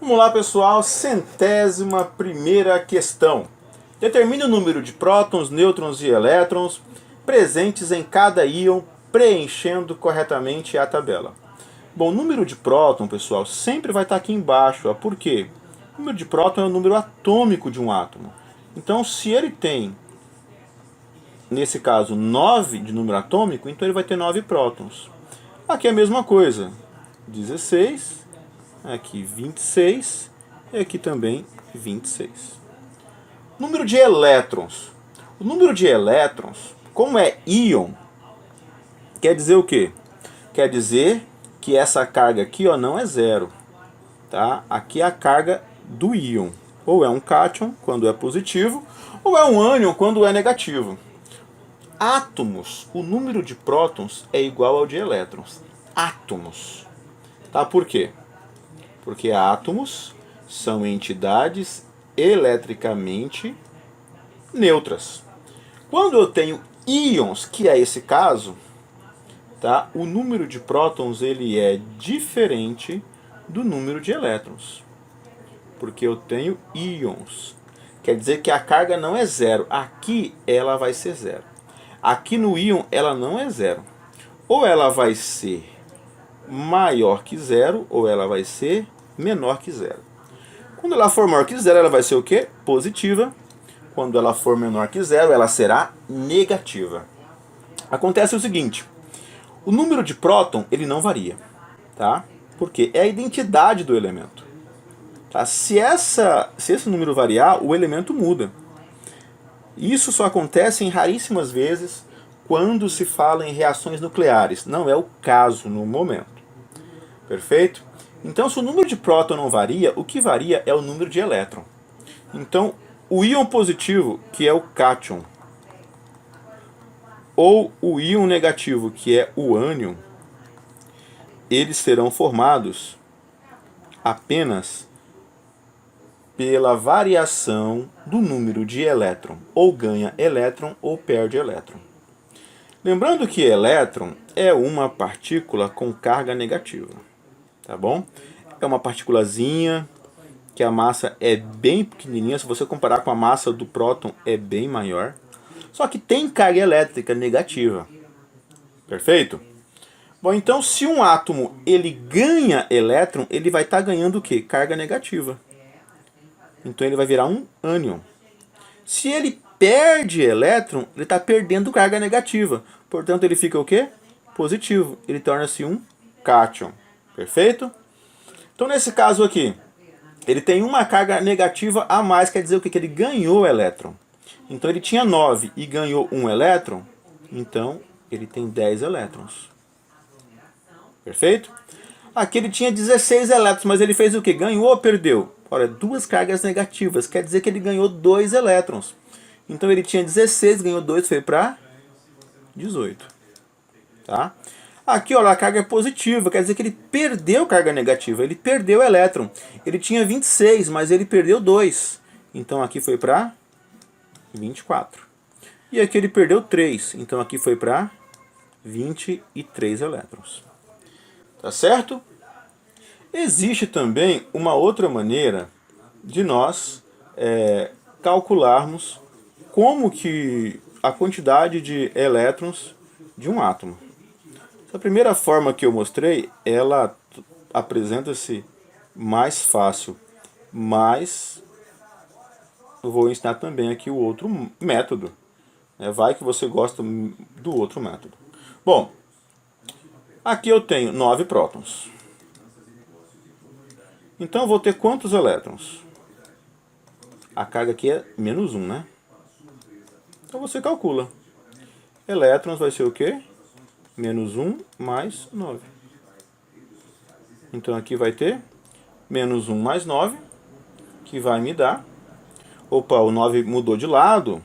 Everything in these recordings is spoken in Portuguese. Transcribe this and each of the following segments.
Vamos lá, pessoal, 100ª questão. Determine o número de prótons, nêutrons e elétrons presentes em cada íon, preenchendo corretamente a tabela. Bom, o número de próton, pessoal, sempre vai estar aqui embaixo. Por quê? O número de próton é o número atômico de um átomo. Então, se ele tem, nesse caso, 9 de número atômico, então ele vai ter 9 prótons. Aqui é a mesma coisa. 16, aqui 26 e aqui também 26. Número de elétrons. O número de elétrons, como é íon, quer dizer o quê? Quer dizer que essa carga aqui, ó, não é zero. Tá? Aqui é a carga do íon. Ou é um cátion, quando é positivo, ou é um ânion, quando é negativo. Átomos, o número de prótons é igual ao de elétrons. Átomos. Tá? Por quê? Porque átomos são entidades eletricamente neutras. Quando eu tenho íons, que é esse caso, tá? O número de prótons ele é diferente do número de elétrons. Porque eu tenho íons. Quer dizer que a carga não é zero. Aqui ela vai ser zero. Aqui no íon ela não é zero. Ou ela vai ser maior que zero, ou ela vai ser menor que zero. Quando ela for maior que zero, ela vai ser o quê? Positiva. Quando ela for menor que zero, ela será negativa. Acontece o seguinte, o número de próton ele não varia, tá? Porque é a identidade do elemento. Tá? Se esse número variar, o elemento muda. Isso só acontece em raríssimas vezes quando se fala em reações nucleares. Não é o caso no momento. Perfeito? Então, se o número de próton não varia, o que varia é o número de elétron. Então, o íon positivo, que é o cátion, ou o íon negativo, que é o ânion, eles serão formados apenas pela variação do número de elétron. Ou ganha elétron ou perde elétron. Lembrando que elétron é uma partícula com carga negativa. Tá bom? É uma partículazinha que a massa é bem pequenininha. Se você comparar com a massa do próton, é bem maior. Só que tem carga elétrica negativa. Perfeito? Bom, então se um átomo ele ganha elétron, ele vai estar ganhando o quê? Carga negativa. Então ele vai virar um ânion. Se ele perde elétron, ele está perdendo carga negativa. Portanto, ele fica o quê? Positivo. Ele torna-se um cátion. Perfeito? Então, nesse caso aqui, ele tem uma carga negativa a mais, quer dizer o quê? Que ele ganhou elétron. Então, ele tinha 9 e ganhou 1 elétron, então ele tem 10 elétrons. Perfeito? Aqui ele tinha 16 elétrons, mas ele fez o quê? Ganhou ou perdeu? Olha, duas cargas negativas, quer dizer que ele ganhou 2 elétrons. Então, ele tinha 16, ganhou 2, foi para 18. Tá? Aqui, olha, a carga é positiva, quer dizer que ele perdeu carga negativa, ele perdeu elétron. Ele tinha 26, mas ele perdeu 2. Então aqui foi para 24. E aqui ele perdeu 3, então aqui foi para 23 elétrons. Tá certo? Existe também uma outra maneira de nós calcularmos como que a quantidade de elétrons de um átomo. A primeira forma que eu mostrei, ela apresenta-se mais fácil, mas eu vou ensinar também aqui o outro método. Vai que você gosta do outro método. Bom, aqui eu tenho 9 prótons. Então eu vou ter quantos elétrons? A carga aqui é menos 1, né? Então você calcula. Elétrons vai ser o quê? Menos 1 mais 9. Então aqui vai ter menos 1 mais 9, que vai me dar... Opa, o 9 mudou de lado.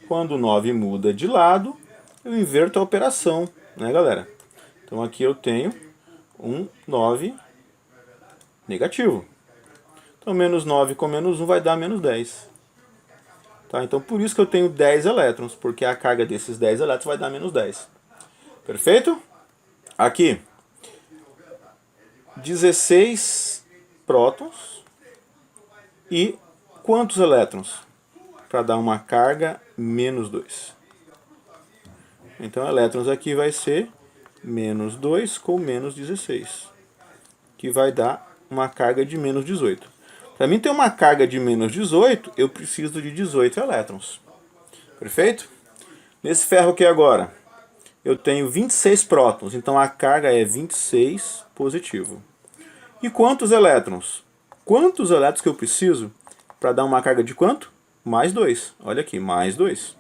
Quando o 9 muda de lado, eu inverto a operação, né, galera? Então aqui eu tenho um 9 negativo. Então menos 9 com menos 1 vai dar menos 10. Tá? Então por isso que eu tenho 10 elétrons, porque a carga desses 10 elétrons vai dar menos 10. Perfeito? Aqui, 16 prótons e quantos elétrons? Para dar uma carga menos 2. Então, elétrons aqui vai ser menos 2 com menos 16, que vai dar uma carga de menos 18. Para mim ter uma carga de menos 18, eu preciso de 18 elétrons. Perfeito? Nesse ferro aqui agora, eu tenho 26 prótons, então a carga é 26 positivo. E quantos elétrons? Quantos elétrons que eu preciso para dar uma carga de quanto? Mais 2. Olha aqui, mais 2.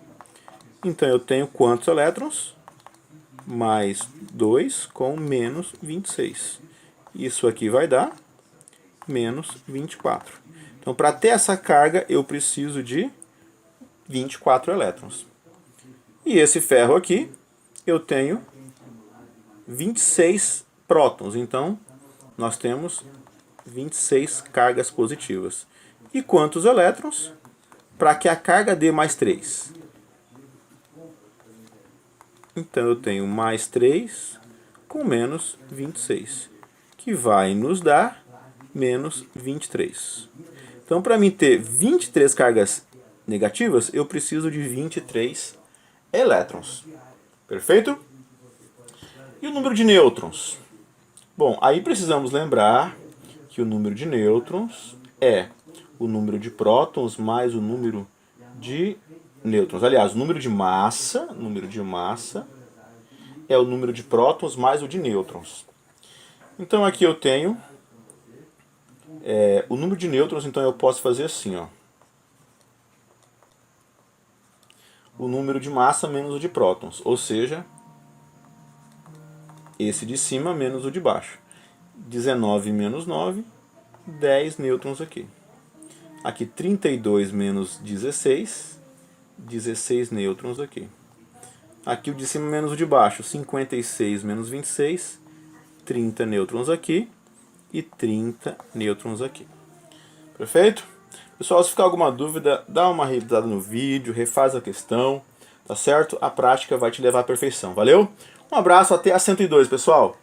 Então eu tenho quantos elétrons? Mais 2 com menos 26. Isso aqui vai dar menos 24. Então, para ter essa carga, eu preciso de 24 elétrons. E esse ferro aqui, eu tenho 26 prótons. Então, nós temos 26 cargas positivas. E quantos elétrons? Para que a carga dê mais 3. Então, eu tenho mais 3 com menos 26, que vai nos dar menos 23. Então, para mim ter 23 cargas negativas, eu preciso de 23 elétrons. Perfeito? E o número de nêutrons? Bom, aí precisamos lembrar que o número de nêutrons é o número de prótons mais o número de nêutrons. Aliás, o número de massa é o número de prótons mais o de nêutrons. Então aqui eu tenho o número de nêutrons, então eu posso fazer assim, ó. O número de massa menos o de prótons, ou seja, esse de cima menos o de baixo. 19 menos 9, 10 nêutrons aqui. Aqui 32 menos 16, 16 nêutrons aqui. Aqui o de cima menos o de baixo, 56 menos 26, 30 nêutrons aqui e 30 nêutrons aqui. Perfeito? Pessoal, se ficar alguma dúvida, dá uma revisada no vídeo, refaz a questão, tá certo? A prática vai te levar à perfeição. Valeu? Um abraço, até a 102, pessoal!